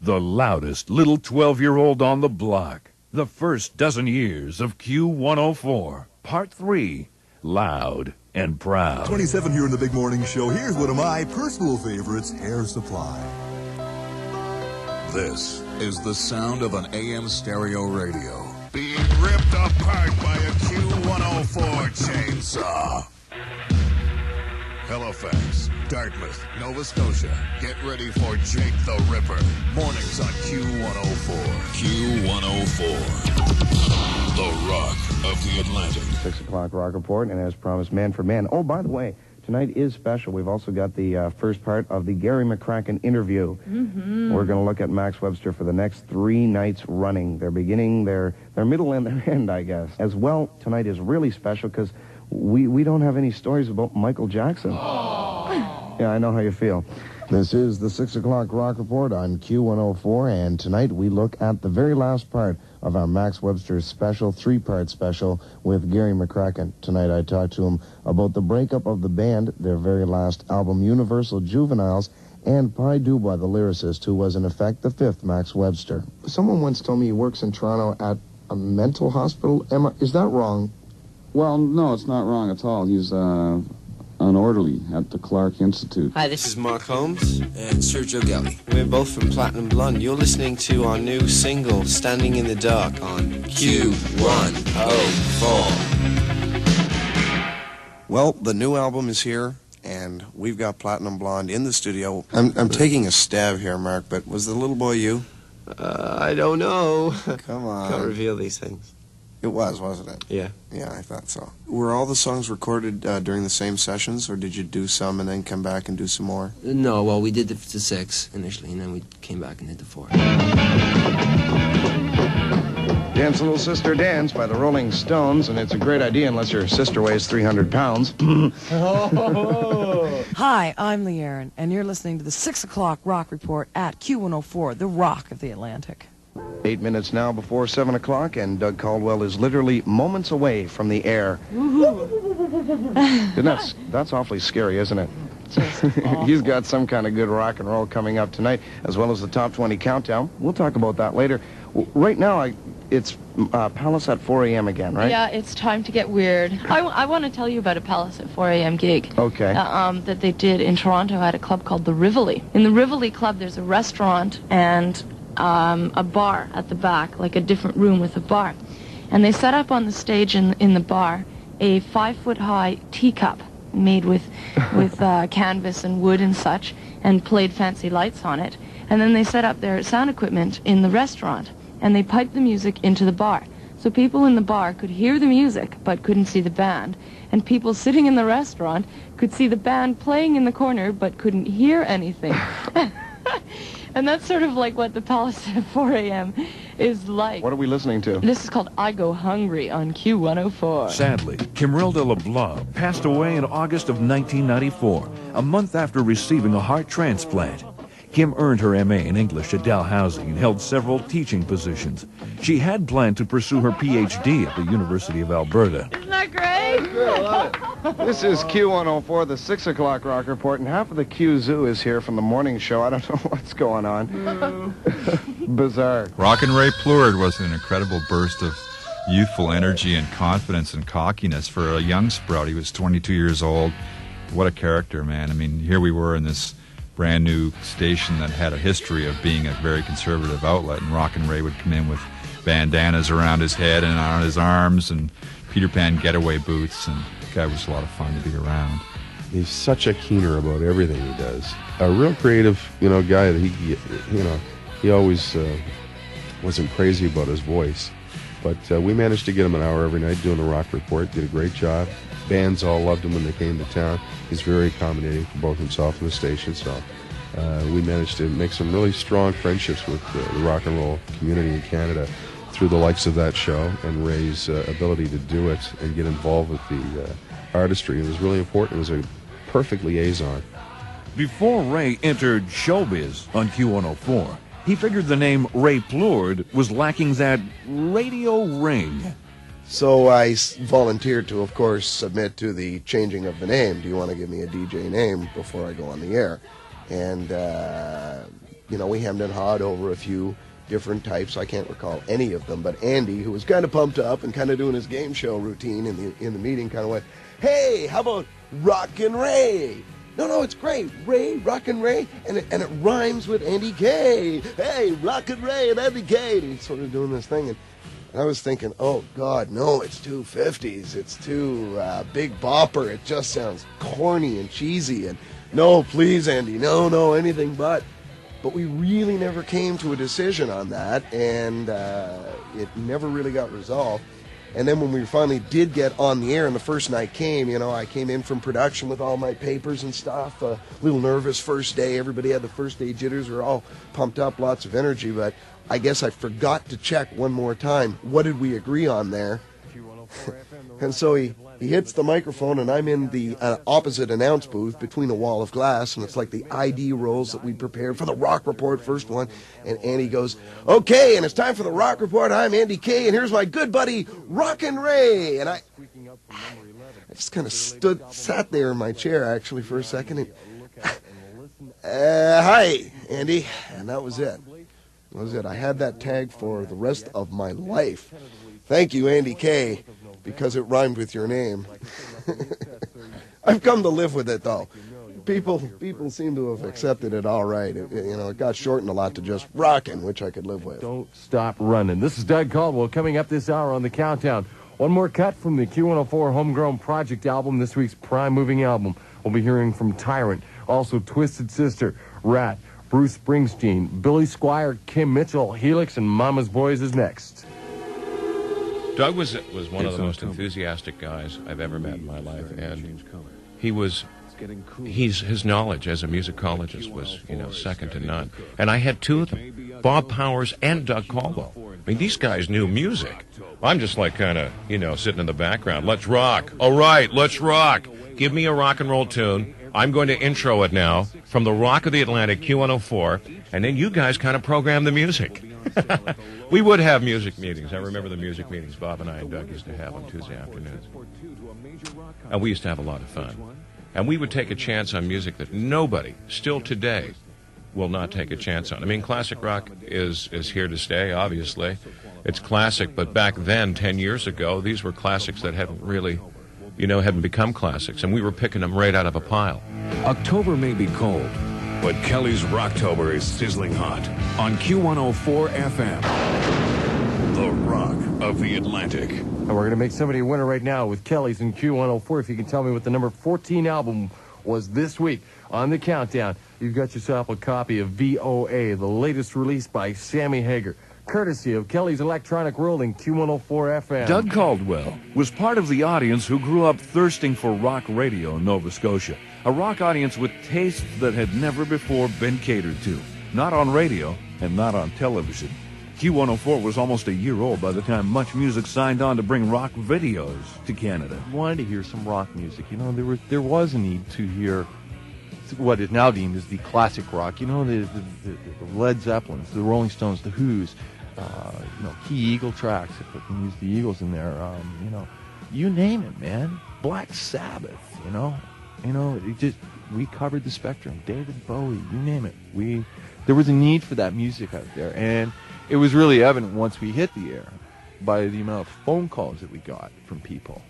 The loudest little 12-year-old on the block. The first dozen years of Q104. Part 3. Loud and Proud. 27 here in the Big Morning Show. Here's one of my personal favorites, Hair Supply. This is the sound of an AM stereo radio being ripped apart by a Q104 chainsaw. Halifax, Dartmouth, Nova Scotia. Get ready for Jake the Ripper. Mornings on Q104. Q104. The Rock of the Atlantic. 6 o'clock Rock Report, and as promised, Man for Man. Oh, by the way, tonight is special. We've also got the first part of the Gary McCracken interview. We're going to look at Max Webster for the next 3 nights running. They're beginning their middle and their end, I guess. As well, tonight is really special because we don't have any stories about Michael Jackson. Yeah, I know how you feel. This is the 6 o'clock Rock Report on Q104, and tonight we look at the very last part of our Max Webster special, 3-part special with Gary McCracken. Tonight I talked to him about the breakup of the band, their very last album, Universal Juveniles, and Pi Dubois, the lyricist, who was in effect the 5th Max Webster. Someone once told me he works in Toronto at a mental hospital. Is that wrong? Well, no, it's not wrong at all. He's an orderly at the Clark Institute. Hi, this is Mark Holmes and Sergio Gelli. We're both from Platinum Blonde. You're listening to our new single, Standing in the Dark, on Q104. Well, the new album is here, and we've got Platinum Blonde in the studio. I'm taking a stab here, Mark, but was the little boy you? I don't know. Come on. Can't reveal these things. It was, wasn't it? Yeah. Yeah, I thought so. Were all the songs recorded during the same sessions, or did you do some and then come back and do some more? No, well, we did the 6 initially, and then we came back and did the 4. Dance Little Sister Dance by the Rolling Stones, and it's a great idea unless your sister weighs 300 pounds. Hi, I'm Lee Aaron, and you're listening to the 6 o'clock Rock Report at Q104, the Rock of the Atlantic. 8 minutes now before 7 o'clock, and Doug Caldwell is literally moments away from the air. And that's awfully scary, isn't it? He's got some kind of good rock and roll coming up tonight, as well as the Top 20 Countdown. We'll talk about that later. Right now, it's Palace at 4 a.m. again, right? Yeah, it's time to get weird. I want to tell you about a Palace at 4 a.m. gig. Okay. That they did in Toronto at a club called the Rivoli. In the Rivoli Club, there's a restaurant and a bar at the back, like a different room with a bar. And they set up on the stage in the bar a 5-foot-high teacup made with canvas and wood and such, and played fancy lights on it. And then they set up their sound equipment in the restaurant, and they piped the music into the bar. So people in the bar could hear the music but couldn't see the band, and people sitting in the restaurant could see the band playing in the corner but couldn't hear anything. And that's sort of like what the Palace at 4 a.m. is like. What are we listening to? This is called I Go Hungry on Q104. Sadly, Kimrelda LeBlanc passed away in August of 1994, a month after receiving a heart transplant. Kim earned her M.A. in English at Dalhousie and held several teaching positions. She had planned to pursue her Ph.D. at the University of Alberta. Isn't that great? I love it. This is Q104, the 6 o'clock Rock Report, and half of the Q Zoo is here from the morning show. I don't know what's going on. Bizarre. Rockin' Ray Plourde was an incredible burst of youthful energy and confidence and cockiness for a young sprout. He was 22 years old. What a character, man. I mean, here we were in this brand new station that had a history of being a very conservative outlet, and Rockin' Ray would come in with bandanas around his head and on his arms and Peter Pan getaway boots, and the guy was a lot of fun to be around. He's such a keener about everything he does. A real creative, guy that he always wasn't crazy about his voice. But we managed to get him an hour every night doing the Rock Report. Did a great job. Bands all loved him when they came to town. He's very accommodating for both himself and the station. So we managed to make some really strong friendships with the rock and roll community in Canada through the likes of that show, and Ray's ability to do it and get involved with the artistry. It was really important. It was a perfect liaison. Before Ray entered showbiz on Q104, he figured the name Ray Plourde was lacking that radio ring. So I volunteered to, of course, submit to the changing of the name. Do you want to give me a DJ name before I go on the air? And we hemmed and hawed over a few different types. I can't recall any of them, but Andy, who was kind of pumped up and kind of doing his game show routine in the meeting, kind of went, "Hey, how about Rockin' Ray?" No, it's great. Ray, Rockin' Ray, and it rhymes with Andy K. Hey, Rockin' Ray and Andy K. And he's sort of doing this thing, and I was thinking, oh, God, no, it's too 50s. It's too big bopper. It just sounds corny and cheesy. And no, please, Andy, no, anything but. But we really never came to a decision on that, and it never really got resolved. And then when we finally did get on the air and the first night came, I came in from production with all my papers and stuff. A little nervous first day. Everybody had the first day jitters. We were all pumped up, lots of energy. But I guess I forgot to check one more time. What did we agree on there? And so he hits the microphone, and I'm in the opposite announce booth between a wall of glass, and it's like the ID rolls that we prepared for the Rock Report, first one. And Andy goes, "Okay, and it's time for the Rock Report. I'm Andy K, and here's my good buddy, Rockin' Ray." And I just kind of sat there in my chair, actually, for a second. And, "Hi, Andy." And that was it. That was it. I had that tag for the rest of my life. Thank you, Andy K, because it rhymed with your name. I've come to live with it, though. People seem to have accepted it all right. It got shortened a lot to just Rockin', which I could live with. Don't stop running. This is Doug Caldwell coming up this hour on the Countdown. One more cut from the Q104 Homegrown Project album, this week's prime moving album. We'll be hearing from Tyrant, also Twisted Sister, Rat, Bruce Springsteen, Billy Squier, Kim Mitchell, Helix, and Mama's Boys is next. Doug was one of the most enthusiastic guys I've ever met in my life, and his knowledge as a musicologist was, second to none. And I had two of them, Bob Powers and Doug Caldwell. I mean, these guys knew music. I'm just like kind of, sitting in the background. Let's rock. All right, let's rock. Give me a rock and roll tune. I'm going to intro it now from the Rock of the Atlantic, Q104, and then you guys kind of program the music. We would have music meetings. I remember the music meetings Bob and I and Doug used to have on Tuesday afternoons. And we used to have a lot of fun. And we would take a chance on music that nobody, still today, will not take a chance on. I mean, classic rock is here to stay, obviously. It's classic, but back then, 10 years ago, these were classics that hadn't really, hadn't become classics, and we were picking them right out of a pile. October may be cold, but Kelly's Rocktober is sizzling hot on Q104 FM, the Rock of the Atlantic. And we're going to make somebody a winner right now with Kelly's in Q104. If you can tell me what the number 14 album was this week on the Countdown, you've got yourself a copy of VOA, the latest release by Sammy Hagar, courtesy of Kelly's Electronic World in Q104 FM. Doug Caldwell was part of the audience who grew up thirsting for rock radio in Nova Scotia, a rock audience with tastes that had never before been catered to, not on radio and not on television. Q104 was almost a year old by the time Much Music signed on to bring rock videos to Canada. I wanted to hear some rock music. There was a need to hear what is now deemed as the classic rock. The Led Zeppelins, the Rolling Stones, the Who's, Key Eagle tracks, if we can use the Eagles in there. You name it, man. Black Sabbath, we covered the spectrum. David Bowie, you name it. There was a need for that music out there, and it was really evident once we hit the air by the amount of phone calls that we got from people.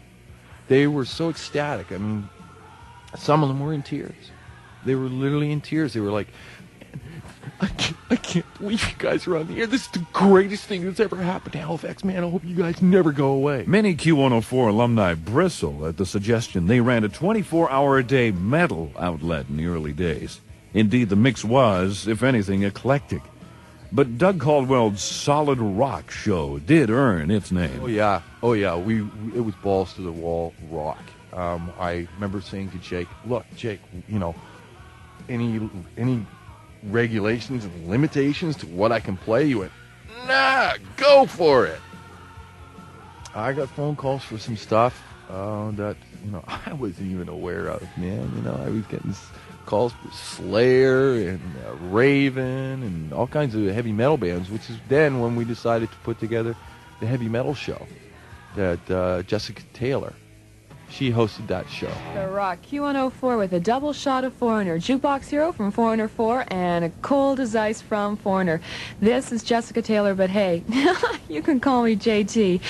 They were so ecstatic. I mean, some of them were in tears. They were literally in tears. They were like, I can't believe you guys are on the air. This is the greatest thing that's ever happened to Halifax, man. I hope you guys never go away. Many Q104 alumni bristle at the suggestion they ran a 24-hour-a-day metal outlet in the early days. Indeed, the mix was, if anything, eclectic. But Doug Caldwell's solid rock show did earn its name. Oh yeah. It was balls to the wall rock. I remember saying to Jake, "Look, Jake, any regulations and limitations to what I can play?" You went, "Nah, go for it." I got phone calls for some stuff that I wasn't even aware of, man. I was getting calls for Slayer and Raven and all kinds of heavy metal bands, which is then when we decided to put together the heavy metal show that Jessica Taylor She hosted that show. The Rock Q104 with a double shot of Foreigner, Jukebox Hero from Foreigner 4, and a Cold as Ice from Foreigner. This is Jessica Taylor, but hey, you can call me JT.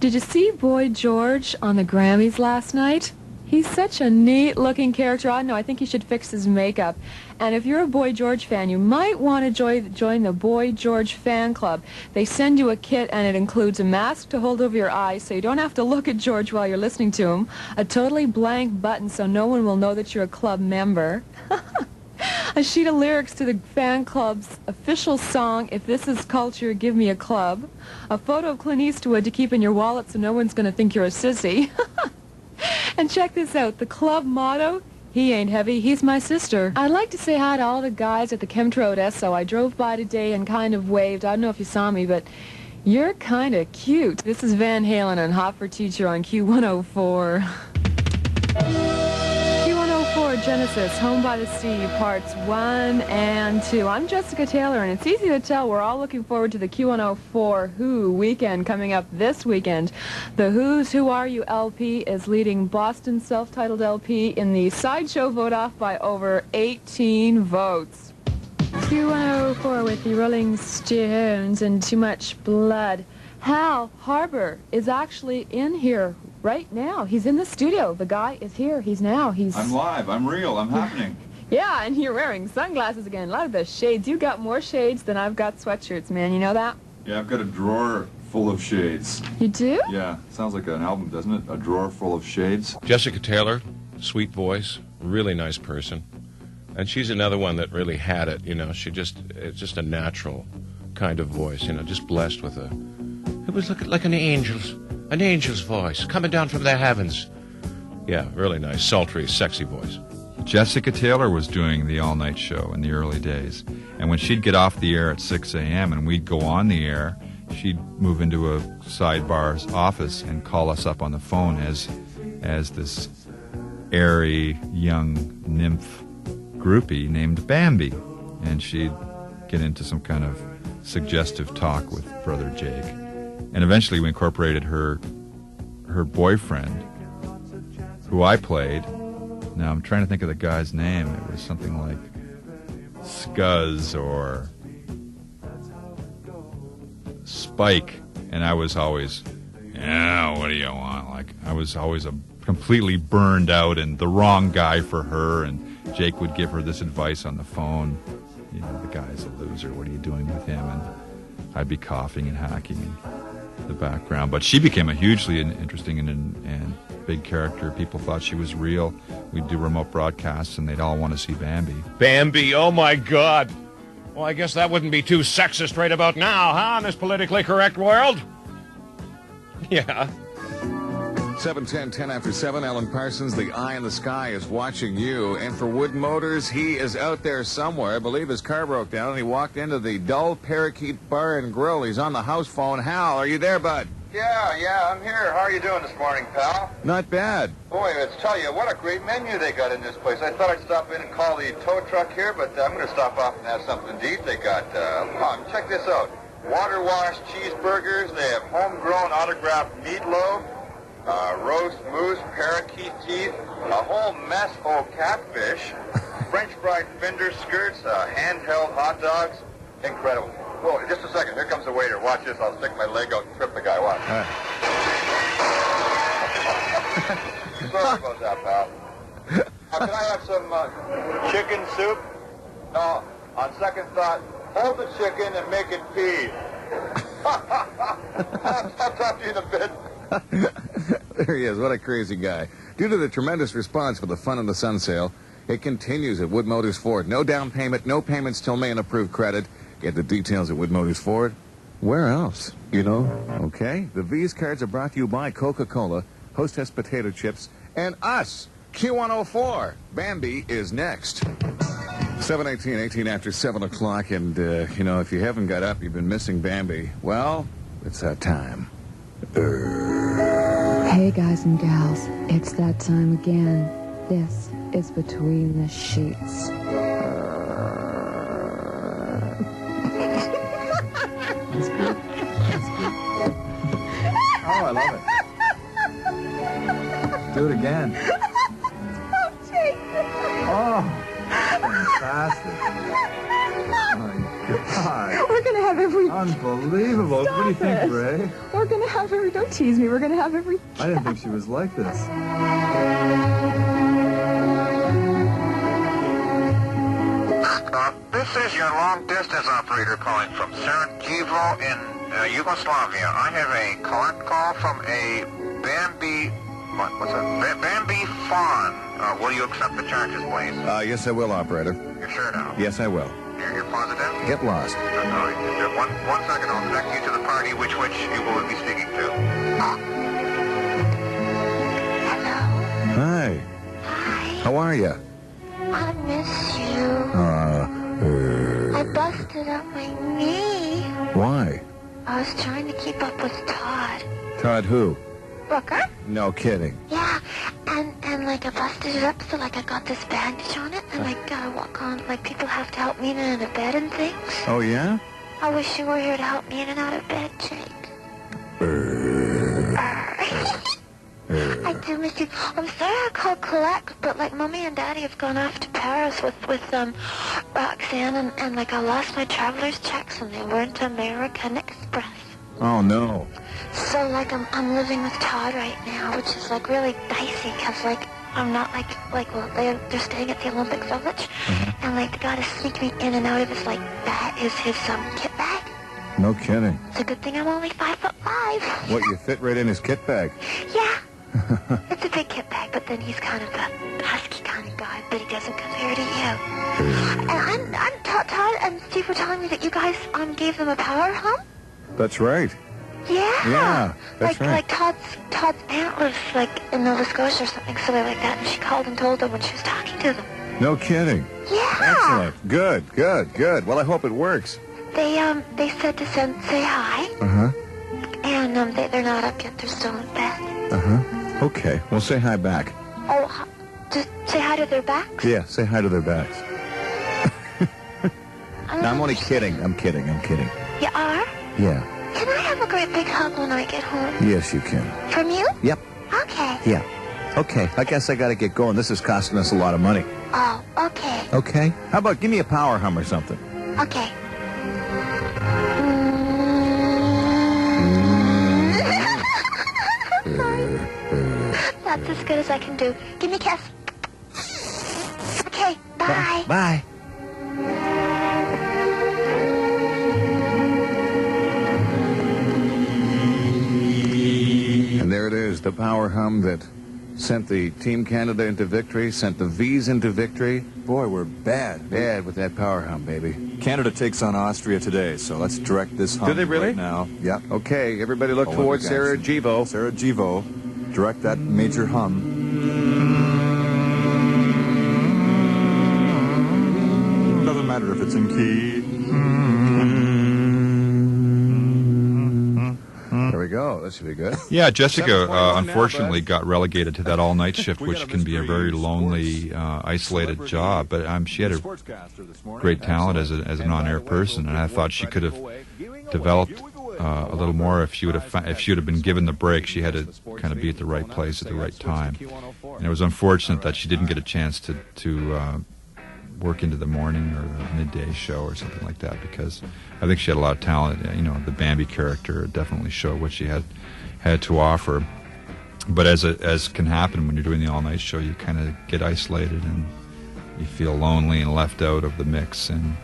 Did you see Boy George on the Grammys last night? He's such a neat-looking character. I know, I think he should fix his makeup. And if you're a Boy George fan, you might want to join the Boy George fan club. They send you a kit, and it includes a mask to hold over your eyes so you don't have to look at George while you're listening to him, a totally blank button so no one will know that you're a club member, a sheet of lyrics to the fan club's official song, If This Is Culture, Give Me a Club, a photo of Clint Eastwood to keep in your wallet so no one's going to think you're a sissy. And check this out, the club motto, he ain't heavy, he's my sister. I'd like to say hi to all the guys at the Chemtrade Esso. I drove by today and kind of waved. I don't know if you saw me, but you're kind of cute. This is Van Halen and Hot for Teacher on Q104. Q104 Genesis, Home by the Sea, parts 1 and 2. I'm Jessica Taylor, and it's easy to tell we're all looking forward to the Q104 Who weekend coming up this weekend. The Who's Who Are You LP is leading Boston's self-titled LP in the Sideshow vote-off by over 18 votes. Q104 with the Rolling Stones and Too Much Blood. Hal Harbour is actually in here right now. He's in the studio. The guy is here. He's I'm live. I'm real. I'm happening. Yeah, and you're wearing sunglasses again. A lot of the shades. You got more shades than I've got sweatshirts, man. You know that? Yeah, I've got a drawer full of shades. You do? Yeah, sounds like an album, doesn't it? A drawer full of shades. Jessica Taylor, sweet voice, really nice person. And she's another one that really had it, you know. It's just a natural kind of voice, you know, just blessed with a... It was like an angel's voice coming down from the heavens. Yeah, really nice, sultry, sexy voice. Jessica Taylor was doing the all-night show in the early days. And when she'd get off the air at 6 a.m. and we'd go on the air, she'd move into a sidebar's office and call us up on the phone as this airy young nymph groupie named Bambi. And she'd get into some kind of suggestive talk with Brother Jake. And eventually we incorporated her boyfriend, who I played. Now I'm trying to think of the guy's name. It was something like Scuzz or Spike. And I was always, yeah, what do you want? Like, I was always a completely burned out and the wrong guy for her. And Jake would give her this advice on the phone. You know, the guy's a loser. What are you doing with him? And I'd be coughing and hacking in the background. But she became a hugely interesting and big character. People thought she was real. We'd do remote broadcasts, and they'd all want to see Bambi. Bambi, oh my God. Well, I guess that wouldn't be too sexist right about now, huh, in this politically correct world? Yeah. 7:10, 10 after 7. Alan Parsons, the eye in the sky, is watching you. And for Wood Motors, he is out there somewhere. I believe his car broke down, and he walked into the Dull Parakeet Bar and Grill. He's on the house phone. Hal, are you there, bud? Yeah, I'm here. How are you doing this morning, pal? Not bad. Boy, let's tell you, what a great menu they got in this place. I thought I'd stop in and call the tow truck here, but I'm going to stop off and have something to eat. They got, check this out. Water-washed cheeseburgers. They have homegrown autographed meatloaf. Roast moose, parakeet teeth, a whole mess of catfish, French fried fender skirts, handheld hot dogs. Incredible. Whoa, just a second. Here comes the waiter. Watch this. I'll stick my leg out and trip the guy. Watch. Sorry about that, pal. Can I have some chicken soup? No, on second thought, hold the chicken and make it pea. I'll talk to you in a bit. There he is. What a crazy guy. Due to the tremendous response for the Fun in the Sun sale, it continues at Wood Motors Ford. No down payment, no payments till May and approved credit. Get the details at Wood Motors Ford. Where else? You know? Okay. The V's cards are brought to you by Coca-Cola, Hostess Potato Chips, and us, Q104. Bambi is next. 7:18, 18 after 7 o'clock, and, if you haven't got up, you've been missing Bambi. Well, it's that time. Hey guys and gals, it's that time again. This is Between the Sheets. Oh, I love it. Do it again. Oh, fantastic. Oh, my God. We're going to have every... Unbelievable. Stop What do you think, it. Ray? We're going to have every... Don't tease me. We're going to have every... I didn't think she was like this. This is your long-distance operator calling from Sarajevo in Yugoslavia. I have a collect call from a Bambi... What's that? Bambi Fawn. Will you accept the charges, please? Yes, I will, operator. You're sure now? Yes, I will. You're positive? Get lost. All right. Just one second. I'll connect you to the party which you will be speaking to. Hi. How are you? I miss you. I busted up my knee. Why? I was trying to keep up with Todd. Todd who? Brooker? No kidding. Yeah, and like I busted it up, so like I got this bandage on it, and like I walk on, like people have to help me in and out of bed and things. Oh, yeah? I wish you were here to help me in and out of bed, Jake. I do miss you. I'm sorry I called collect, but like Mommy and Daddy have gone off to Paris with Roxanne, and like I lost my traveler's checks and they weren't American Express. Oh, no. So like I'm living with Todd right now, which is like really dicey, cause like I'm not well they're staying at the Olympic Village, and like they gotta sneak me in and out of his his kit bag. No kidding. It's a good thing I'm only 5'5". What, you fit right in his kit bag? Yeah. It's a big kit bag, but then he's kind of a husky kind of guy, but he doesn't compare to you. And Todd and Steve were telling me that you guys gave them a power hum? That's right. Yeah. Yeah, that's right. Like Todd's aunt lives like in Nova Scotia or something silly like that, and she called and told them when she was talking to them. No kidding. Yeah. Excellent. Good. Well, I hope it works. They said to say hi, and they're not up yet. They're still in bed. Okay. Well, say hi back. Oh, just say hi to their backs. Yeah, say hi to their backs. No, I'm only kidding. I'm kidding. You are? Yeah. Can I have a great big hug when I get home? Yes, you can. From you? Yep. Okay. Yeah. Okay. I guess I got to get going. This is costing us a lot of money. Oh, okay. Okay. How about give me a power hum or something? Okay. That's as good as I can do. Give me a kiss. Okay, bye. Bye. And there it is, the power hum that sent the Team Canada into victory, sent the V's into victory. Boy, we're bad. Bad with that power hum, baby. Canada takes on Austria today, so let's direct this hum Do they really? right now. Yep. Okay, everybody look towards Sarajevo. Sarajevo. Direct that major hum. Doesn't matter if it's in key. There we go. That should be good. Yeah, Jessica unfortunately got relegated to that all-night shift, which can be a very lonely, isolated job. But she had a great talent as an on-air person, and I thought she could have developed a little more if she would have been given the break. She had to kind of be at the right place at the right time, and it was unfortunate that she didn't get a chance to work into the morning or the midday show or something like that, because I think she had a lot of talent. You know, the Bambi character definitely showed what she had to offer. But as can happen when you're doing the all-night show, you kind of get isolated and you feel lonely and left out of the mix, and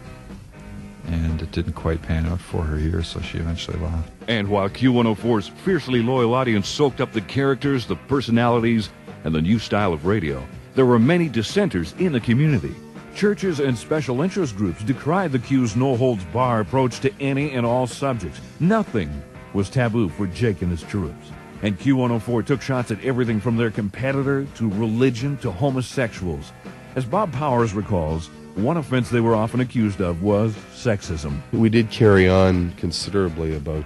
it didn't quite pan out for her here, so she eventually left. And while Q104's fiercely loyal audience soaked up the characters, the personalities, and the new style of radio, there were many dissenters in the community. Churches and special interest groups decried the Q's no-holds-bar approach to any and all subjects. Nothing was taboo for Jake and his troops. And Q104 took shots at everything from their competitor to religion to homosexuals. As Bob Powers recalls, one offense they were often accused of was sexism. We did carry on considerably about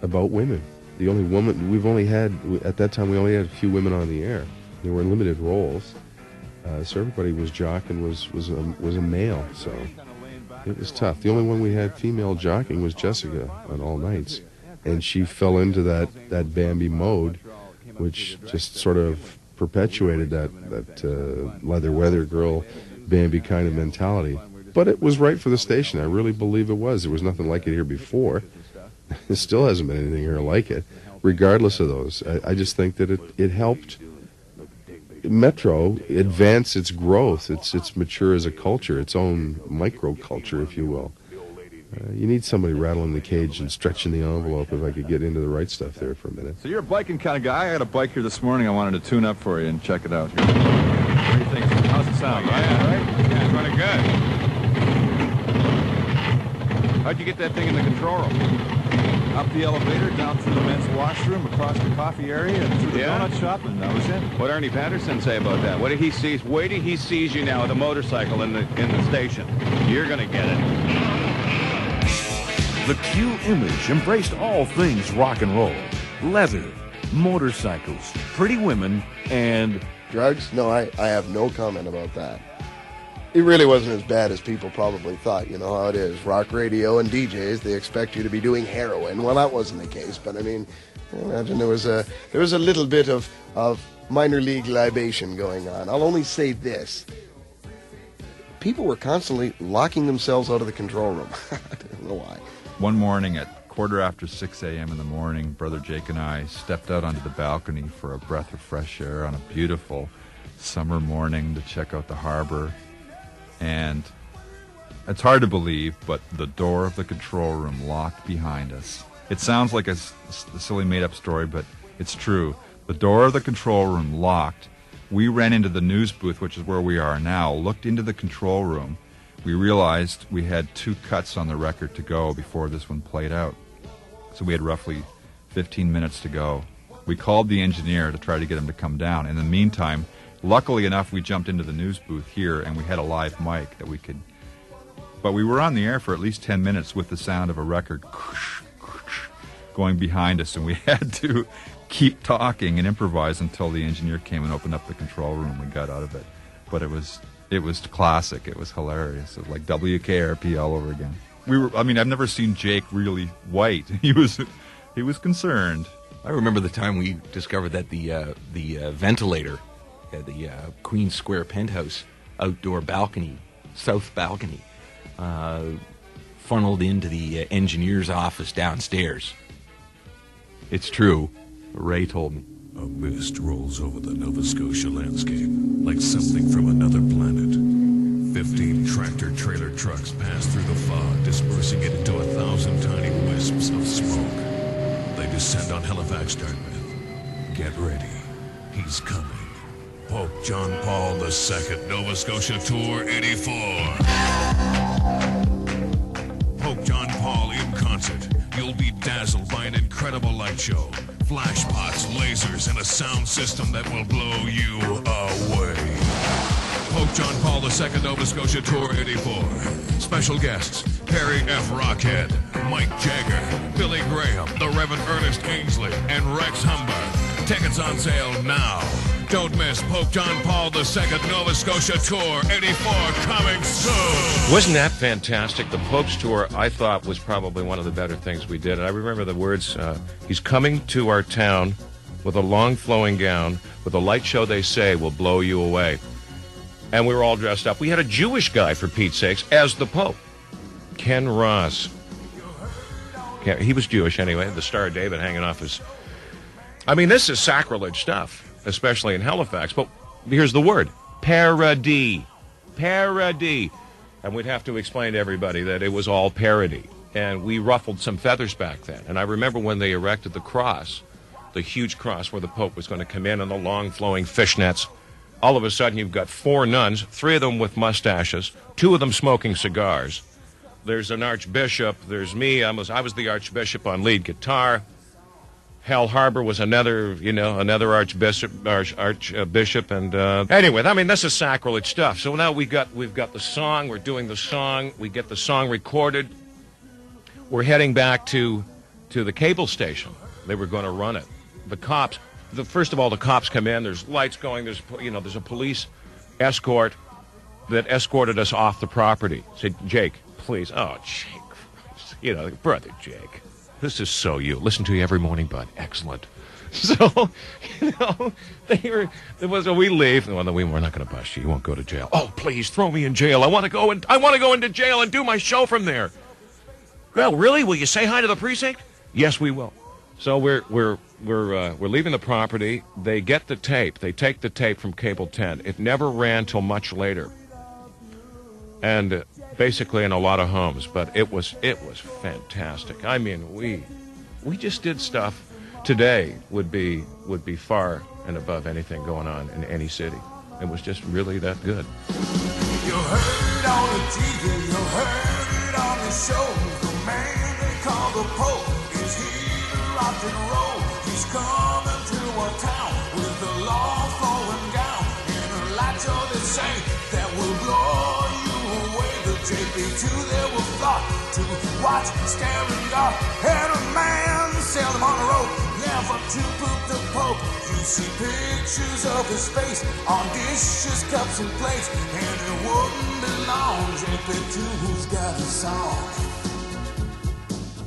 women. The only woman at that time we only had a few women on the air. There were limited roles. So everybody was jock and was a male, so it was tough. The only one we had female jocking was Jessica on all nights, and she fell into that Bambi mode which just sort of perpetuated that leather weather girl, Bambi kind of mentality. But it was right for the station. I really believe it was. There was nothing like it here before. There still hasn't been anything here like it. Regardless of those, I just think that it helped Metro advance its growth. It's mature as a culture, its own microculture, if you will. You need somebody rattling the cage and stretching the envelope, if I could get into the right stuff there for a minute. So you're a biking kind of guy. I got a bike here this morning. I wanted to tune up for you and check it out here. What do you think? How's it sound? Yeah, it's running good. How'd you get that thing in the control room? Up the elevator, down through the men's washroom, across the coffee area, and through the donut shop, and that was it. What Ernie Patterson say about that? What did he see? Wait till he sees you now with a motorcycle in the station. You're gonna get it. The Q image embraced all things rock and roll. Leather, motorcycles, pretty women, and... drugs? No, I have no comment about that. It really wasn't as bad as people probably thought. You know how it is. Rock radio and DJs, they expect you to be doing heroin. Well, that wasn't the case, but I mean, I imagine there was a little bit of minor league libation going on. I'll only say this. People were constantly locking themselves out of the control room. I don't know why. One morning at 6:15 a.m. in the morning, Brother Jake and I stepped out onto the balcony for a breath of fresh air on a beautiful summer morning to check out the harbor. And it's hard to believe, but the door of the control room locked behind us. It sounds like a silly made-up story, but it's true. The door of the control room locked. We ran into the news booth, which is where we are now, looked into the control room. We realized we had 2 cuts on the record to go before this one played out. So we had roughly 15 minutes to go. We called the engineer to try to get him to come down. In the meantime, luckily enough, we jumped into the news booth here, and we had a live mic that we could... But we were on the air for at least 10 minutes with the sound of a record going behind us, and we had to keep talking and improvise until the engineer came and opened up the control room. We got out of it. But it was classic. It was hilarious. It was like WKRP all over again. I've never seen Jake really white. He was concerned. I remember the time we discovered that the ventilator at the Queen Square penthouse outdoor balcony, south balcony, funneled into the engineer's office downstairs. It's true. Ray told me. A mist rolls over the Nova Scotia landscape like something from another planet. 15 tractor-trailer trucks pass through the fog, dispersing it into 1,000 tiny wisps of smoke. They descend on Halifax, Dartmouth. Get ready. He's coming. Pope John Paul II, Nova Scotia Tour 84. Pope John Paul in concert. You'll be dazzled by an incredible light show. Flash pots, lasers, and a sound system that will blow you away. Pope John Paul II Nova Scotia Tour 84. Special guests, Perry F. Rockhead, Mike Jagger, Billy Graham, the Reverend Ernest Kingsley, and Rex Humber. Tickets on sale now. Don't miss Pope John Paul II Nova Scotia Tour 84 coming soon. Wasn't that fantastic? The Pope's Tour, I thought, was probably one of the better things we did. And I remember the words, he's coming to our town with a long flowing gown, with a light show they say will blow you away. And we were all dressed up. We had a Jewish guy, for Pete's sakes, as the Pope. Ken Ross. Yeah, he was Jewish anyway, the Star of David hanging off his... I mean, this is sacrilege stuff, especially in Halifax. But here's the word. Parody. Parody. And we'd have to explain to everybody that it was all parody. And we ruffled some feathers back then. And I remember when they erected the cross, the huge cross where the Pope was going to come in on the long flowing fishnets. All of a sudden, you've got 4 nuns, 3 of them with mustaches, 2 of them smoking cigars. There's an archbishop. There's me. I was the archbishop on lead guitar. Hal Harbor was another archbishop, and anyway, I mean, this is sacrilege stuff. So now we've got the song. We're doing the song. We get the song recorded. We're heading back to the cable station. They were going to run it. The cops. First of all, the cops come in. There's lights going. There's a police escort that escorted us off the property. Said, Jake, please. Oh, Jake, brother Jake. This is so you. Listen to you every morning, bud. Excellent. So, we leave. Well, we're not going to bust you. You won't go to jail. Oh, please throw me in jail. I want to go into jail and do my show from there. Well, really? Will you say hi to the precinct? Yes, we will. So we're leaving the property. They get the tape. They take the tape from Cable 10. It never ran till much later, and basically in a lot of homes. But it was fantastic. I mean, we just did stuff. Today would be far and above anything going on in any city. It was just really that good. You heard it on the TV, you heard it on the show. The man they call the Pope is here to rock and roll. He's coming to our town with the law flowing down in a light show they say that will blow you away. The JP2 they will flock to watch, stare and gawk at a man seldom on the road. Never to poop the Pope. You see pictures of his face on dishes, cups, and plates, and it wouldn't be long. JP2 who's got a song.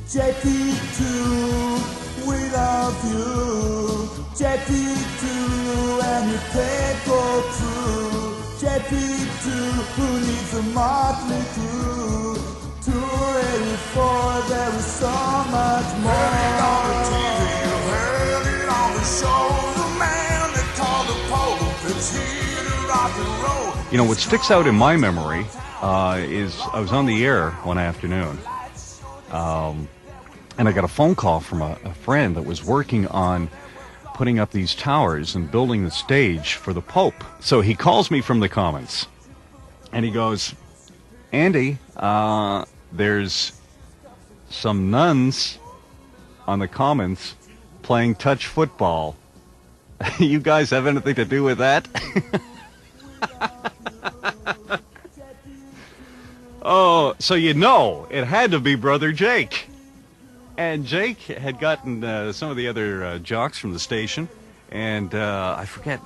JP2, we love you. JP2 and your paper crew. JP2 who needs a motley crew. 284, there is so much more. Heard it on the TV, you heard it on the show. The man they call the Pope is here to rock and roll. You know, what sticks out in my memory is I was on the air one afternoon, and I got a phone call from a friend that was working on putting up these towers and building the stage for the Pope. So he calls me from the Commons, and he goes, Andy, there's some nuns on the Commons playing touch football. You guys have anything to do with that? Oh, so you know, it had to be Brother Jake. And Jake had gotten some of the other jocks from the station. And I forget,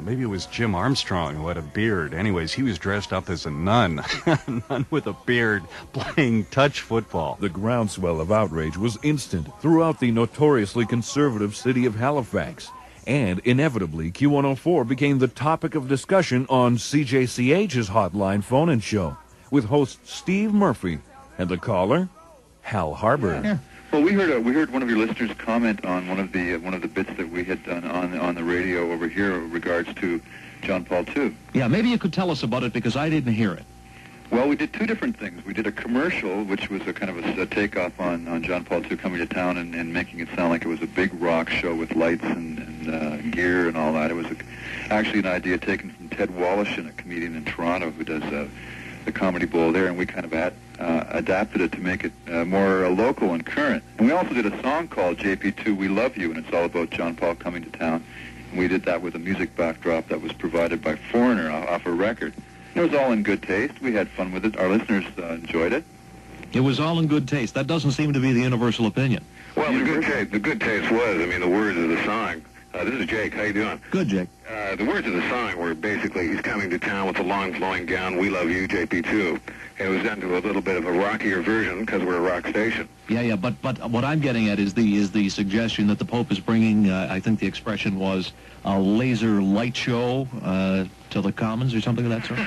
maybe it was Jim Armstrong who had a beard. Anyways, he was dressed up as a nun, a nun with a beard, playing touch football. The groundswell of outrage was instant throughout the notoriously conservative city of Halifax. And inevitably, Q104 became the topic of discussion on CJCH's Hotline phone-in show, with host Steve Murphy and the caller, Hal Harbor. Yeah. Well, we heard one of your listeners comment on one of the bits that we had done on the radio over here in regards to John Paul II. Yeah, maybe you could tell us about it because I didn't hear it. Well, we did two different things. We did a commercial, which was a kind of a takeoff on John Paul II coming to town and making it sound like it was a big rock show with lights and gear and all that. It was actually an idea taken from Ted Wallachin, a comedian in Toronto who does the Comedy Bowl there, and we kind of adapted it to make it more local and current. And we also did a song called JP2, We Love You, and it's all about John Paul coming to town. And we did that with a music backdrop that was provided by Foreigner off a record. It was all in good taste. We had fun with it. Our listeners enjoyed it. It was all in good taste. That doesn't seem to be the universal opinion. Well, the good taste was, the words of the song. This is Jake. How you doing? Good, Jake. The words of the song were basically, he's coming to town with a long flowing gown, we love you, JP2. It was done to a little bit of a rockier version because we're a rock station. Yeah, but what I'm getting at is the suggestion that the Pope is bringing, I think the expression was, a laser light show to the Commons or something of that sort.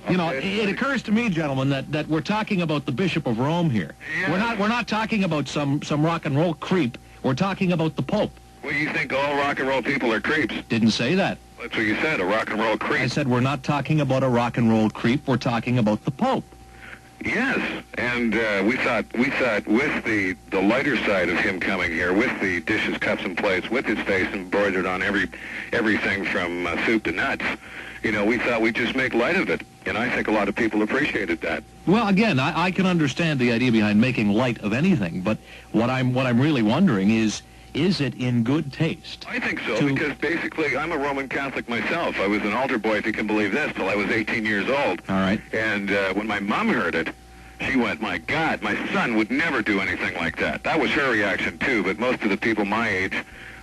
You know, it occurs to me, gentlemen, that we're talking about the Bishop of Rome here. Yeah. We're not talking about some rock and roll creep. We're talking about the Pope. Well, you think all rock and roll people are creeps? Didn't say that. That's what you said, a rock and roll creep. I said we're not talking about a rock and roll creep. We're talking about the Pope. Yes, and we thought with the lighter side of him coming here, with the dishes, cups, and plates, with his face embroidered on everything from soup to nuts, we thought we'd just make light of it, and I think a lot of people appreciated that. Well, again, I can understand the idea behind making light of anything, but what I'm really wondering is it in good taste? I think so, because basically I'm a Roman Catholic myself. I was an altar boy, if you can believe this, till I was 18 years old. All right. And when my mom heard it, she went, my God, my son would never do anything like that. That was her reaction, too, but most of the people my age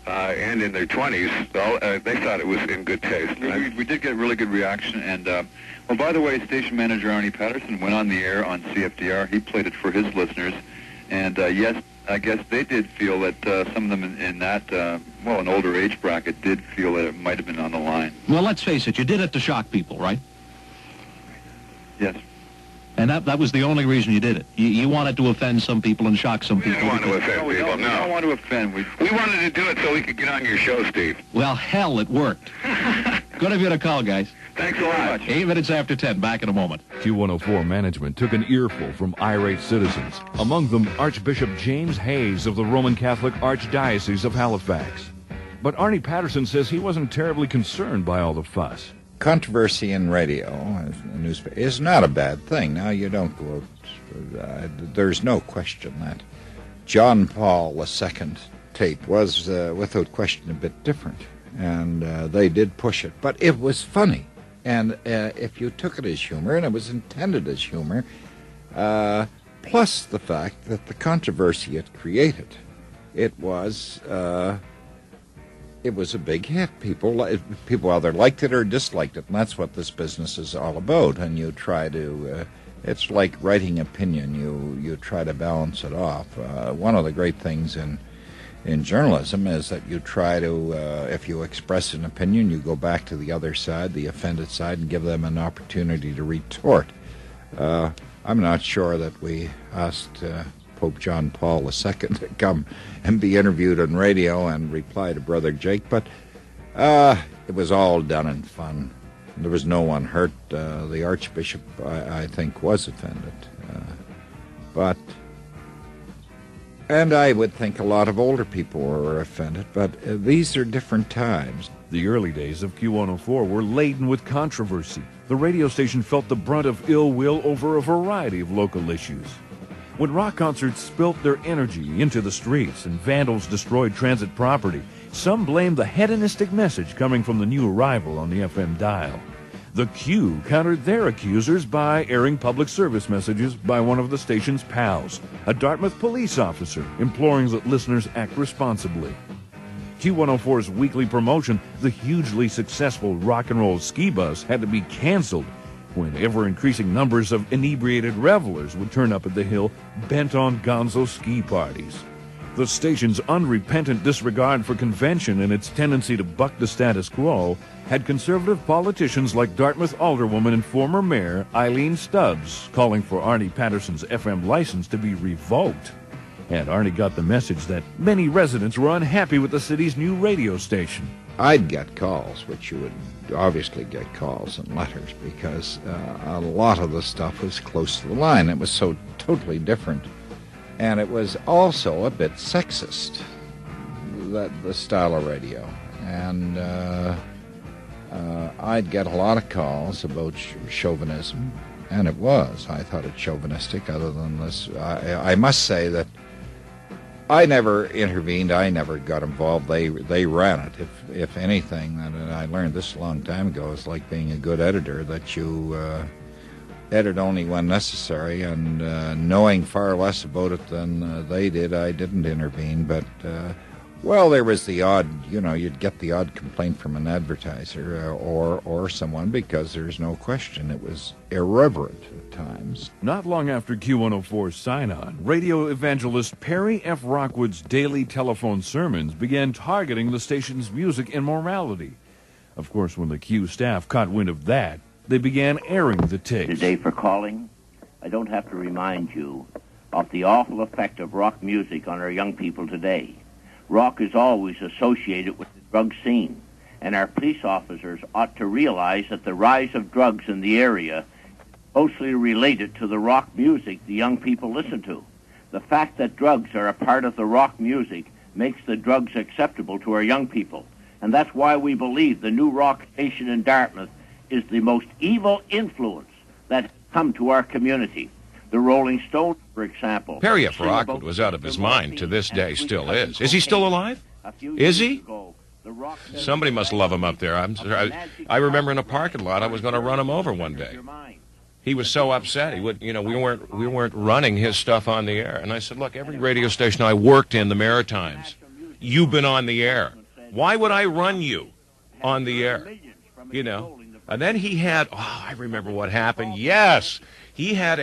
and in their 20s, they thought it was in good taste. We did get really good reaction, and, well, by the way, station manager Arnie Patterson went on the air on CFDR. He played it for his listeners, and yes, I guess they did feel that some of them in that, an older age bracket did feel that it might have been on the line. Well, let's face it, you did it to shock people, right? Yes. And that was the only reason you did it. You wanted to offend some people and shock some people. We didn't want to offend people, We don't want to offend. We wanted to do it so we could get on your show, Steve. Well, hell, it worked. Good of you to call, guys. Thanks a lot. 8 minutes after 10. Back in a moment. Q104 management took an earful from irate citizens, among them Archbishop James Hayes of the Roman Catholic Archdiocese of Halifax. But Arnie Patterson says he wasn't terribly concerned by all the fuss. Controversy in radio, as a newspaper, is not a bad thing. Now, you don't go there's no question that John Paul II tape was, without question, a bit different. And they did push it. But it was funny. And if you took it as humor, and it was intended as humor, plus the fact that the controversy it created, it was a big hit. People either liked it or disliked it, and that's what this business is all about. And you try to, it's like writing opinion. You try to balance it off. One of the great things in journalism is that you try to, if you express an opinion, you go back to the other side, the offended side, and give them an opportunity to retort. I'm not sure that we asked Pope John Paul II to come and be interviewed on radio and reply to Brother Jake, but it was all done in fun. There was no one hurt. The Archbishop, I think, was offended. And I would think a lot of older people were offended, but these are different times. The early days of Q104 were laden with controversy. The radio station felt the brunt of ill will over a variety of local issues. When rock concerts spilt their energy into the streets and vandals destroyed transit property, some blamed the hedonistic message coming from the new arrival on the FM dial. The Q countered their accusers by airing public service messages by one of the station's pals, a Dartmouth police officer, imploring that listeners act responsibly. Q104's weekly promotion, the hugely successful rock and roll ski bus, had to be canceled when ever-increasing numbers of inebriated revelers would turn up at the hill bent on gonzo ski parties. The station's unrepentant disregard for convention and its tendency to buck the status quo had conservative politicians like Dartmouth Alderwoman and former Mayor Eileen Stubbs calling for Arnie Patterson's FM license to be revoked. And Arnie got the message that many residents were unhappy with the city's new radio station. I'd get calls, which you would obviously get calls and letters, because a lot of the stuff was close to the line. It was so totally different. And it was also a bit sexist, the style of radio. And I'd get a lot of calls about chauvinism, and it was. I thought it chauvinistic, other than this. I must say that I never intervened. I never got involved. They ran it. If anything, and I learned this a long time ago, it's like being a good editor, that you edit only when necessary, and knowing far less about it than they did, I didn't intervene. But there was the odd, you'd get the odd complaint from an advertiser or someone, because there's no question it was irreverent at times. Not long after Q104's sign-on, radio evangelist Perry F. Rockwood's daily telephone sermons began targeting the station's music and morality. Of course, when the Q staff caught wind of that, they began airing the tapes. Today for calling, I don't have to remind you of the awful effect of rock music on our young people today. Rock is always associated with the drug scene, and our police officers ought to realize that the rise of drugs in the area is closely related to the rock music the young people listen to. The fact that drugs are a part of the rock music makes the drugs acceptable to our young people, and that's why we believe the new rock station in Dartmouth is the most evil influence that has come to our community. The Rolling Stones, for example. Perry F. Rockwood was out of his mind. To this day, still is. Is he still alive? Is he? Somebody must love him up there. I remember in a parking lot, I was going to run him over one day. He was so upset. He would, we weren't running his stuff on the air. And I said, look, every radio station I worked in, the Maritimes, you've been on the air. Why would I run you on the air? And then he had, I remember what happened. Yes, he had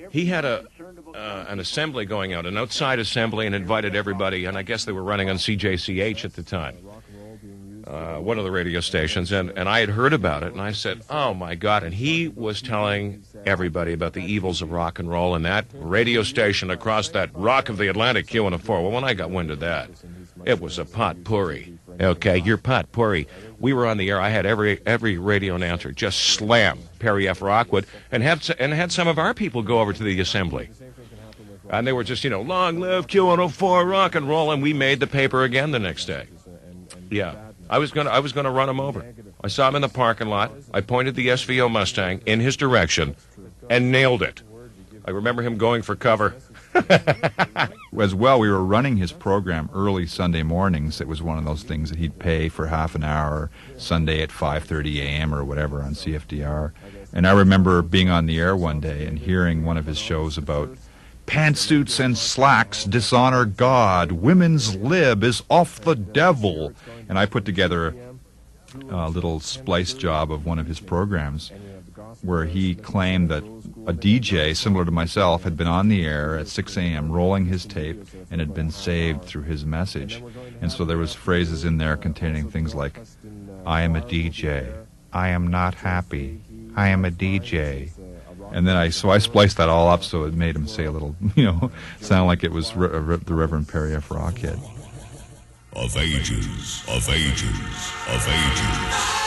he had an assembly going out, an outside assembly, and invited everybody, and I guess they were running on CJCH at the time, one of the radio stations, and I had heard about it, and I said, oh, my God, and he was telling everybody about the evils of rock and roll and that radio station across that Rock of the Atlantic, Q104. Well, when I got wind of that, it was a potpourri. Okay, your potpourri. We were on the air. I had every radio announcer just slam Perry F. Rockwood and had some of our people go over to the assembly. And they were just, long live Q104 rock and roll, and we made the paper again the next day. Yeah, I was gonna run him over. I saw him in the parking lot. I pointed the SVO Mustang in his direction and nailed it. I remember him going for cover. As well, we were running his program early Sunday mornings. It was one of those things that he'd pay for half an hour Sunday at 5:30 a.m. or whatever on CFDR. And I remember being on the air one day and hearing one of his shows about pantsuits and slacks dishonor God, women's lib is off the devil. And I put together a little splice job of one of his programs where he claimed that a DJ, similar to myself, had been on the air at 6 a.m. rolling his tape and had been saved through his message. And so there was phrases in there containing things like, I am a DJ, I am not happy, I am a DJ. And then I spliced that all up so it made him say a little, sound like it was the Reverend Perry F. Rockhead. Of ages, of ages, of ages.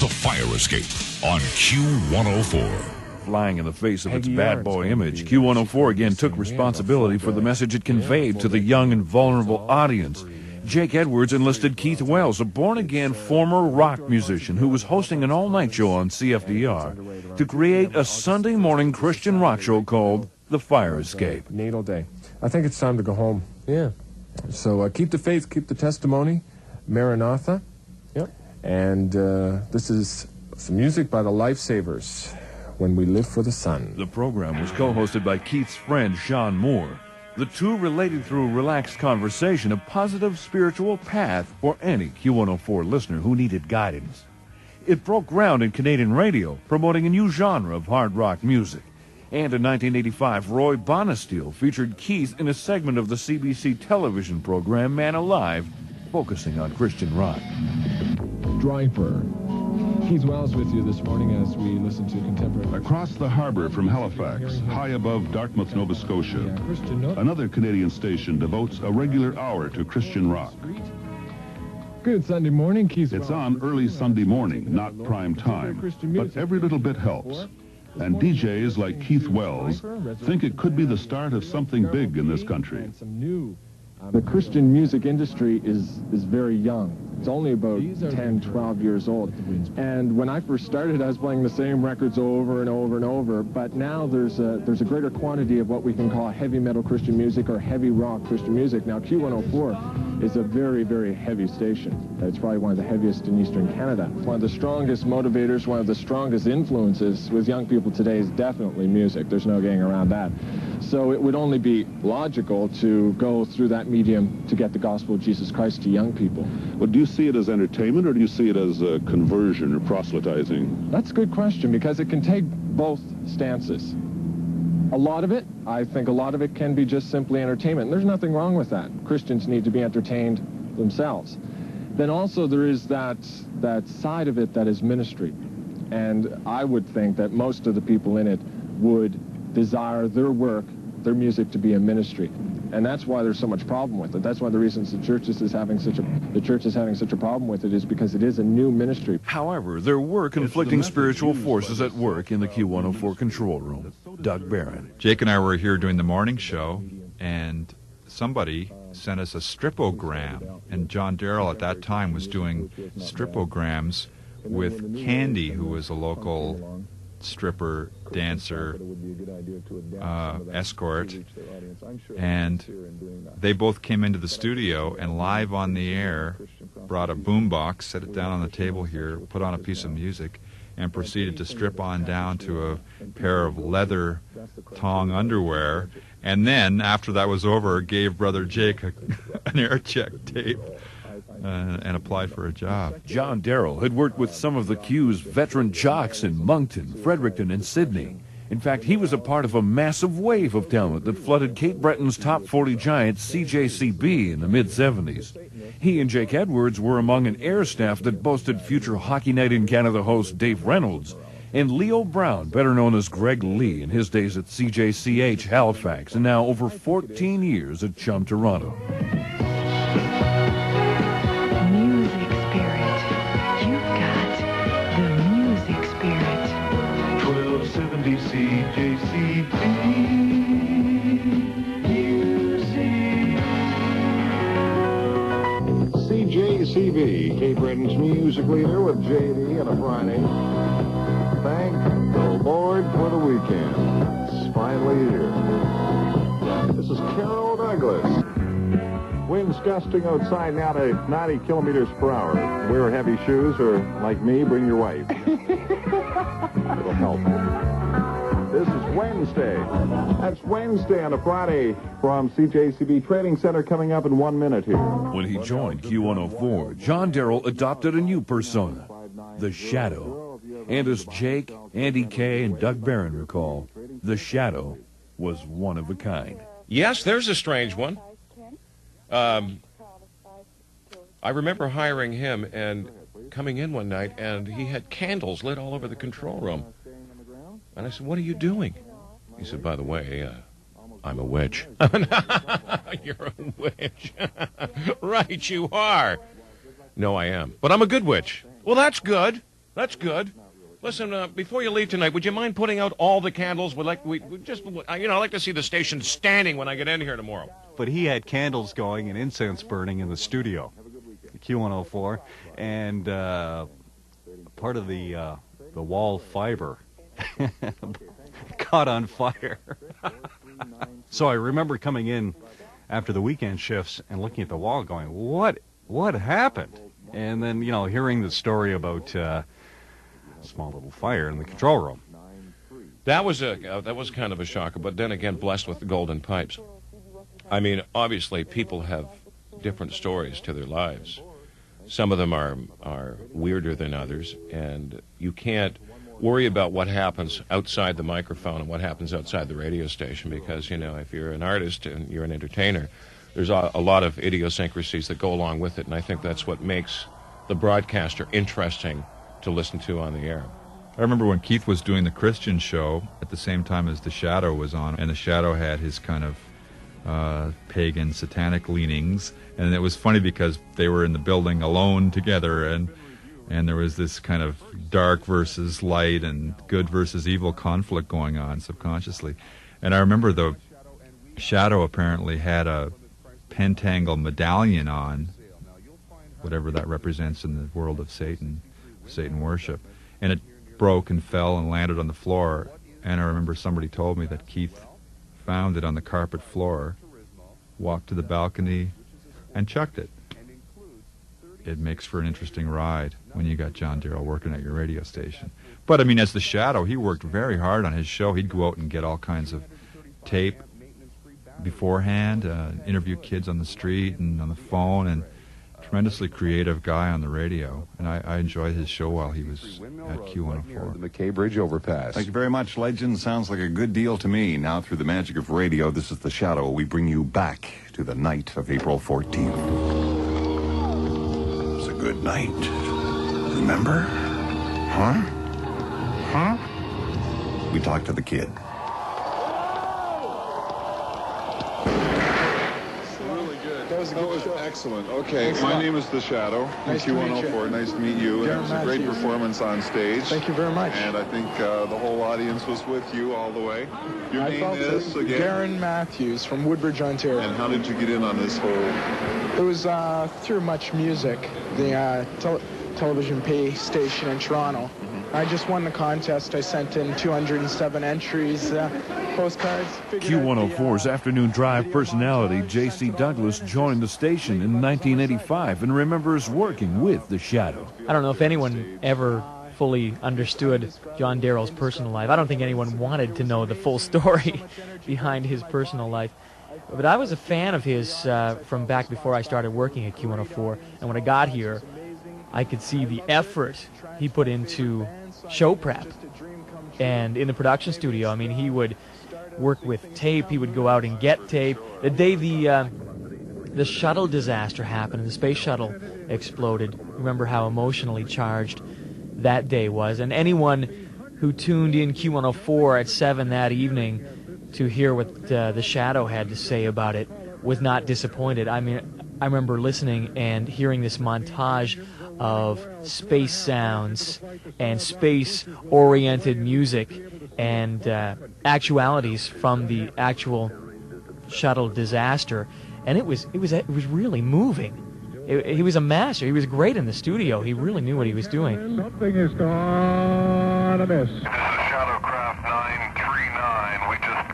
The Fire Escape on Q104. Flying in the face of its bad boy image, Q104 again took responsibility for the message it conveyed to the young and vulnerable audience. Jake Edwards enlisted Keith Wells, a born-again former rock musician who was hosting an all-night show on CFDR, to create a Sunday morning Christian rock show called The Fire Escape. Natal day. I think it's time to go home. Yeah. So keep the faith, keep the testimony. Maranatha. Yep. And this is some music by the Lifesavers, When We Live for the Sun. The program was co-hosted by Keith's friend Sean Moore. The two related through relaxed conversation a positive spiritual path for any Q104 listener who needed guidance. It broke ground in Canadian radio, promoting a new genre of hard rock music. And in 1985, Roy Bonesteel featured Keith in a segment of the CBC television program Man Alive, focusing on Christian rock. Driver. Keith Wells with you this morning as we listen to contemporary. Across the harbor from Halifax, high above Dartmouth, Nova Scotia, another Canadian station devotes a regular hour to Christian rock. Good Sunday morning, Keith Wells. It's on early Sunday morning, not prime time, but every little bit helps. And DJs like Keith Wells think it could be the start of something big in this country. The Christian music industry is very young. It's only about 10, 12 years old. And when I first started, I was playing the same records over and over and over. But now there's a greater quantity of what we can call heavy metal Christian music or heavy rock Christian music. Now, Q104 is a very, very heavy station. It's probably one of the heaviest in Eastern Canada. One of the strongest motivators, one of the strongest influences with young people today is definitely music. There's no getting around that. So it would only be logical to go through that medium to get the gospel of Jesus Christ to young people. Well, do you see it as entertainment or do you see it as conversion or proselytizing? That's a good question because it can take both stances. A lot of it, I think a lot of it can be just simply entertainment. There's nothing wrong with that. Christians need to be entertained themselves. Then also there is that side of it that is ministry. And I would think that most of the people in it would desire their work, their music to be a ministry. And that's why there's so much problem with it. That's one of the reasons the church is having such a problem with it is because it is a new ministry. However, there were conflicting spiritual forces at work in the Q104 control room. Doug Barron. Jake and I were here doing the morning show, and somebody sent us a stripogram. And John Darrell at that time was doing stripograms with Candy, who was a local stripper, dancer, escort, and they both came into the studio and live on the air brought a boombox, set it down on the table here, put on a piece of music, and proceeded to strip on down to a pair of leather thong underwear, and then, after that was over, gave Brother Jake an air check tape. and applied for a job. John Darrell had worked with some of the Q's veteran jocks in Moncton, Fredericton, and Sydney. In fact, he was a part of a massive wave of talent that flooded Cape Breton's top 40 giant CJCB in the mid-'70s. He and Jake Edwards were among an air staff that boasted future Hockey Night in Canada host Dave Reynolds, and Leo Brown, better known as Greg Lee in his days at CJCH Halifax, and now over 14 years at Chum Toronto. Music spirit. You've got the music spirit. 1270 CJCB. CJCB, Cape Breton's music leader with JD on a Friday. Thank the Lord for the weekend. It's finally here. This is Carol Douglas. Winds gusting outside now to 90 kilometers per hour. Wear heavy shoes or, like me, bring your wife. It'll help. This is Wednesday. That's Wednesday on a Friday from CJCB Trading Center coming up in 1 minute here. When he joined Q104, John Darrell adopted a new persona, the Shadow. And as Jake, Andy Kay, and Doug Barron recall, the Shadow was one of a kind. Yes, there's a strange one. I remember hiring him and coming in one night, and he had candles lit all over the control room. And I said, "What are you doing?" He said, "By the way, I'm a witch." You're a witch. Right, you are. No, I am. But I'm a good witch. Well, that's good. That's good. Listen, before you leave tonight, would you mind putting out all the candles? I like to see the station standing when I get in here tomorrow. But he had candles going and incense burning in the studio, Q104, and part of the wall fiber caught on fire. So I remember coming in after the weekend shifts and looking at the wall going, what happened? And then, hearing the story about a small little fire in the control room. That was kind of a shocker, but then again, blessed with the golden pipes. I mean, obviously, people have different stories to their lives. Some of them are weirder than others, and you can't worry about what happens outside the microphone and what happens outside the radio station because, if you're an artist and you're an entertainer, there's a lot of idiosyncrasies that go along with it, and I think that's what makes the broadcaster interesting to listen to on the air. I remember when Keith was doing the Christian show at the same time as The Shadow was on, and The Shadow had his kind of pagan, satanic leanings, and it was funny because they were in the building alone together, and there was this kind of dark versus light and good versus evil conflict going on subconsciously. And I remember the Shadow apparently had a pentacle medallion on, whatever that represents in the world of Satan worship, and it broke and fell and landed on the floor. And I remember somebody told me that Keith found it on the carpet floor, walked to the balcony, and chucked it. It makes for an interesting ride when you got John Darrell working at your radio station. But, I mean, as the Shadow, he worked very hard on his show. He'd go out and get all kinds of tape beforehand, interview kids on the street and on the phone, and tremendously creative guy on the radio. And I enjoyed his show while he was at Q104. The McKay Bridge overpass. Thank you very much, Legend. Sounds like a good deal to me. Now, through the magic of radio, this is The Shadow. We bring you back to the night of April 14th. It was a good night. Remember? Huh? We talked to the kid. That was excellent. Okay, my name is The Shadow. Nice to meet you. Q104. Nice to meet you. And it was a great performance on stage. Thank you very much. And I think the whole audience was with you all the way. Your I name felt is, again? Darren Matthews from Woodbridge, Ontario. And how did you get in on this whole... It was through Much Music, the television pay station in Toronto. I just won the contest. I sent in 207 entries, postcards. Q104's afternoon drive personality, J.C. Douglas, joined the station in 1985 and remembers working with The Shadow. I don't know if anyone ever fully understood John Darrell's personal life. I don't think anyone wanted to know the full story behind his personal life. But I was a fan of his from back before I started working at Q104, and when I got here, I could see the effort he put into show prep. And in the production studio, I mean, he would work with tape, he would go out and get tape. The day the shuttle disaster happened and the space shuttle exploded, remember how emotionally charged that day was. And anyone who tuned in Q104 at 7 that evening to hear what the Shadow had to say about it was not disappointed. I mean, I remember listening and hearing this montage of space sounds and space-oriented music and actualities from the actual shuttle disaster, and it was really moving. He was a master. He was great in the studio. He really knew what he was doing. Something is gonna miss. This is Shadowcraft 939. We just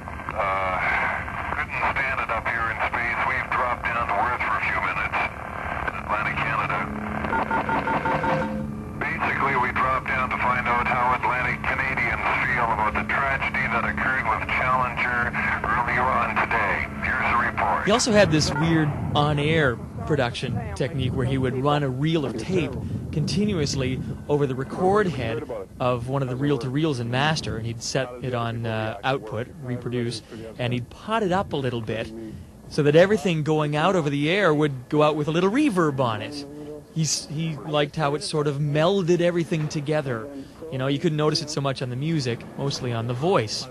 couldn't stand it up here in space. We've dropped down to Earth for a few minutes in Atlantic Canada. Basically, we dropped down to find out how Atlantic Canadians feel about the tragedy that occurred with Challenger earlier on today. Here's the report. He also had this weird on-air production technique where he would run a reel of tape continuously over the record head of one of the reel-to-reels in master, and he'd set it on output, reproduce, and he'd pot it up a little bit so that everything going out over the air would go out with a little reverb on it. He liked how it sort of melded everything together. You know, you couldn't notice it so much on the music, mostly on the voice.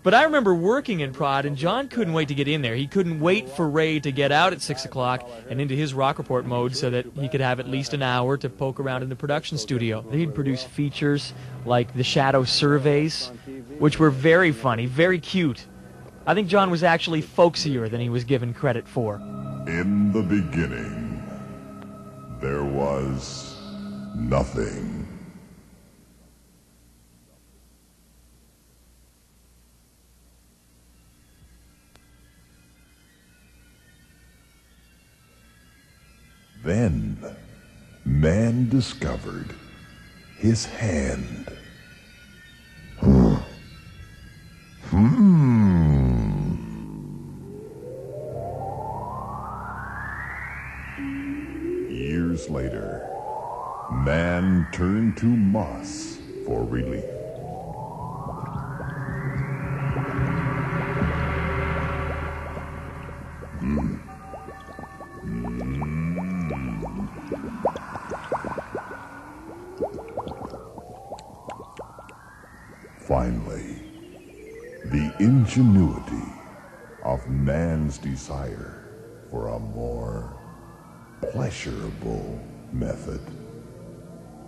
But I remember working in Prod, and John couldn't wait to get in there. He couldn't wait for Ray to get out at 6 o'clock and into his rock report mode so that he could have at least an hour to poke around in the production studio. He'd produce features like the Shadow surveys, which were very funny, very cute. I think John was actually folksier than he was given credit for. In the beginning, there was nothing. Then, man discovered his hand. Years later, man turned to moss for relief. Finally, the ingenuity of man's desire for a more pleasurable method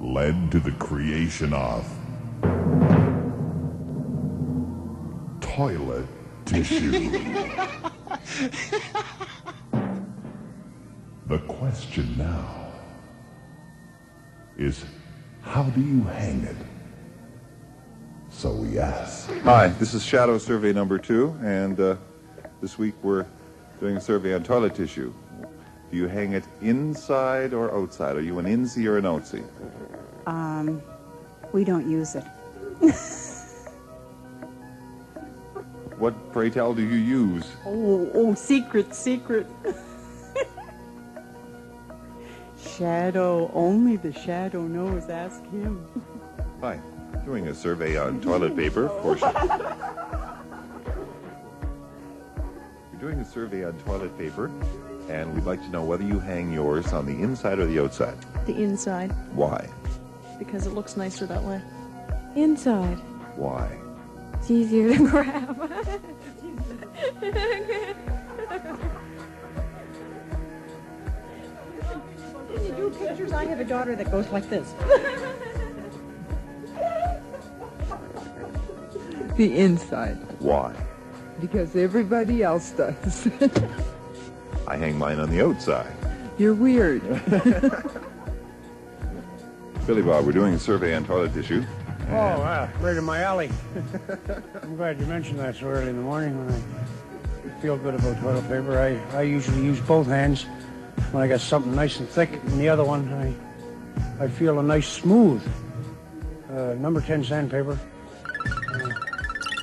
led to the creation of toilet tissue. The question now is, how do you hang it? So we ask. Hi, this is Shadow Survey number 2, and this week we're doing a survey on toilet tissue. Do you hang it inside or outside? Are you an insy or an outsy? We don't use it. What, pray tell, do you use? Oh, secret. Shadow, only the Shadow knows. Ask him. Hi, doing a survey on toilet paper. You're doing a survey on toilet paper, and we'd like to know whether you hang yours on the inside or the outside. The inside, Why? because it looks nicer that way. Inside. Why? It's easier to grab. Can you do pictures? I have a daughter that goes like this. The inside, Why? because everybody else does. I hang mine on the outside. You're weird. Billy Bob, we're doing a survey on toilet tissue. Oh, wow, right in my alley. I'm glad you mentioned that so early in the morning when I feel good about toilet paper. I usually use both hands when I got something nice and thick, and the other one I feel a nice smooth number 10 sandpaper.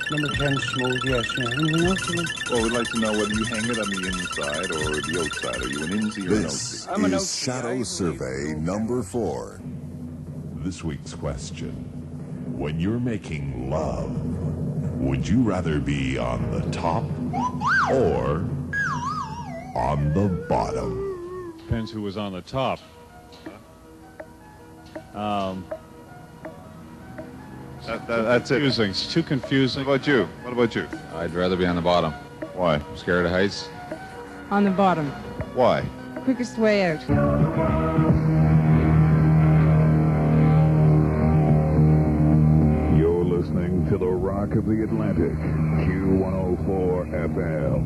Number 10, smooth, yes. Yeah. Anything else? Well, we'd like to know whether you hang it on the inside or the outside. Are you an INSI or an This OC? I'm an is OC. Shadow Survey number 4. This week's question. When you're making love, would you rather be on the top or on the bottom? Depends who was on the top. That's it. Confusing. It's too confusing. What about you? What about you? I'd rather be on the bottom. Why? I'm scared of heights. On the bottom. Why? Quickest way out. You're listening to the Rock of the Atlantic, Q104 FM.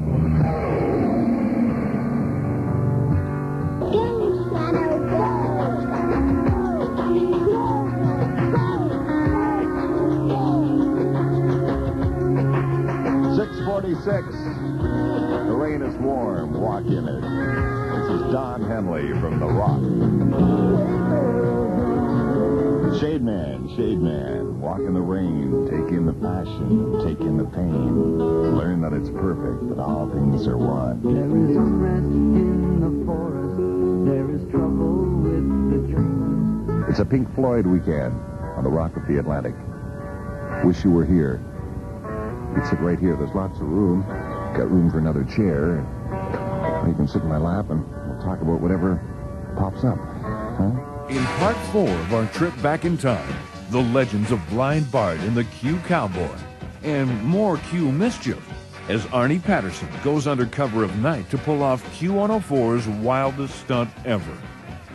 The rain is warm. Walk in it. This is Don Henley from The Rock. Shade Man, walk in the rain. Take in the passion, take in the pain. Learn that it's perfect, that all things are one. There is unrest in the forest. There is trouble with the dreams. It's a Pink Floyd weekend on The Rock of the Atlantic. Wish you were here. You can sit right here. There's lots of room. Got room for another chair. You can sit in my lap and we'll talk about whatever pops up. Huh? In part 4 of our trip back in time, the legends of Blind Bart and the Q Cowboy, and more Q mischief as Arnie Patterson goes under cover of night to pull off Q104's wildest stunt ever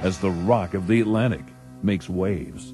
as the Rock of the Atlantic makes waves.